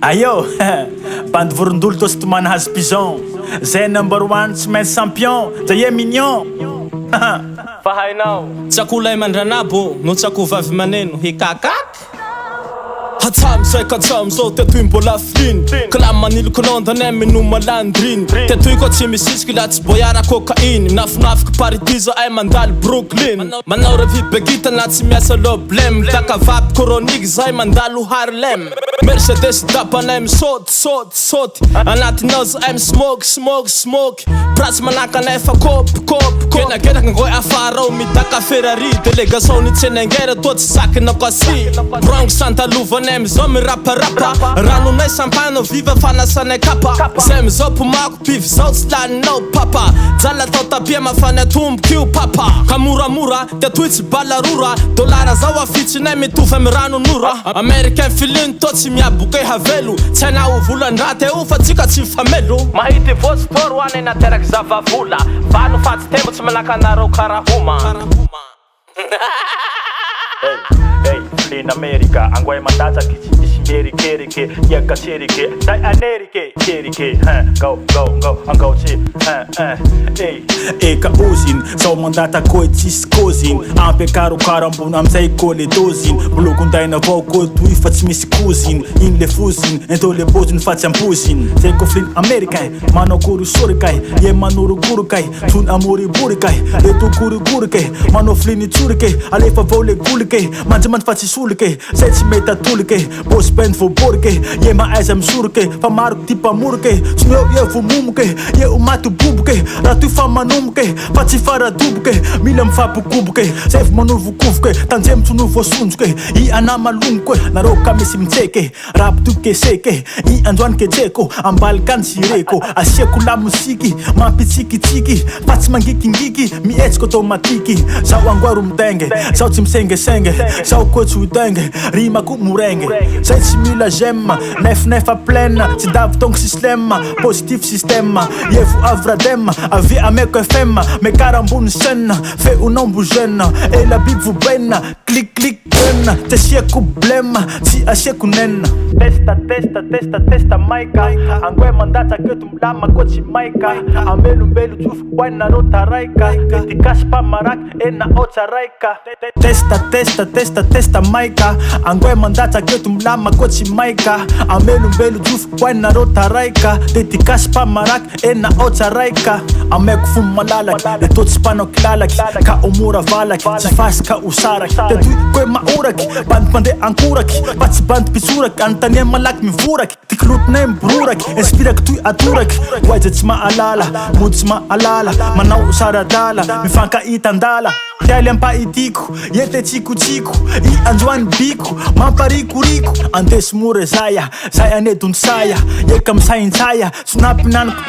Ayo, bandy vorondolo toa sy tomana hazo pigeon. Zay number 1 tsy maintsy champion. Zay mignon. Fa hainao tsy ako lay mandranabo no tsy ako vavy maneno hikakaky. Hatsamy ka hatsamy te toy mbola flin ka maniloko nondana mino malandriny te toy ko tsy misisiky la tsy boyara cocaine nafinafika paritiza ay mandal Brooklyn manao ravi begita na tsy miasa loblem taka vap chronique zay mandalo Harlem Mercedes dapanay misôty anatinao za ay smoke pratsy manakanay fa cop kenakena ngoy afara midaka Ferrari délégation ni tsenengera to tsy sakina kwasi Bronx Santa Luva Mizao mi rapa ranonay sampana viva fanasanay kapa zay mizao pomako pivy zao tsy laninao papa jala tao tapia mafany atombok'io papa ka moramora te toy tsy balarora dolara zao afitsinay mitovy amy ranonora americain filin to tsy miaboke havelo tsy hainao volandraty eo fa tsika tsy famelo mahity votsy toa roany nateraky zavavola vano fatsy tembo tsy malaka anareo karahoma. Hey, flin America, ANGOAY mandata kerike, yaka cherike, dai anerike, go, angochi, eka uzin, sao mandata koi tsisy kozin, ampe karo ambony amizay kole dozin, bolokon daina vao koi toy fa tsy misy kozin, in le fozin, ento le bozin fa tsy ampozin, zay ko flin americain, manao korosorikay, ye manorogorokay, tun amoriborikay, eto korigorikay, manao flin tsorikay, alefa vao le golike, manjamanty fa tsy solike, zay tsy mety atolike, boss band voaborike, ye maaiza misorike, fa maro ty mpamorike, tsy meo ye vomomoke, ye maty boboke, raha toy fa manomboke, fa tsy faradoboke, mila mifampokoboke, zay vo manovokovoke, tanjemy tsy novoasonjoke, i ana malomboke, nareo ka misy mitseke, rap tukeseke, i androany kejeko, ambalikany sireko, asiako la musiky, mampitsikitsiky, fa tsy mangikingiki, mietsiko automatiki, zao angoaro mitenge, zao tsy misengesenge, zao koa tsy hidenge, rimako morenge, zay tsy mila gemma, nefa pleine, tsy davy tongo système, positif système, yevo avradem, avy ameko FM, mekara ambony scène, feonao mbojena, ela biby vobena, clic gena, tsy asiako blema, tsy asiako nena. Testa maika, ANGOAY mandata keto milama ko tsy maika, amelombelo tsofo wainareo taraika, itikasy pamaraky ena otsaraika. Testa maika, ANGOAY mandata keto milama ko tsy maika, amelombelo tsofo wainareo taraika, itikasy pamaraky ena otsaraika. Ameko fumo malalaky, eto tsy panao kilalaky, ka omora valaky, tsy fasy ka osaraky, te toy koe maoraky, bandy pande ankoraky, fa tsy bandy pitsoraky, antania malaky mivoraky, tiklotinay mibororaky, inspiraky toy atoraky, waiza tsy maalala, mody tsy maalala, manao saradala, mifankahita andala, tialy ampahitiko, yete tsikotsiko, i androany biko, mamparikoriko, andesy mora zaya, zay anedony saya, eka misaintsaya, snapinaniko.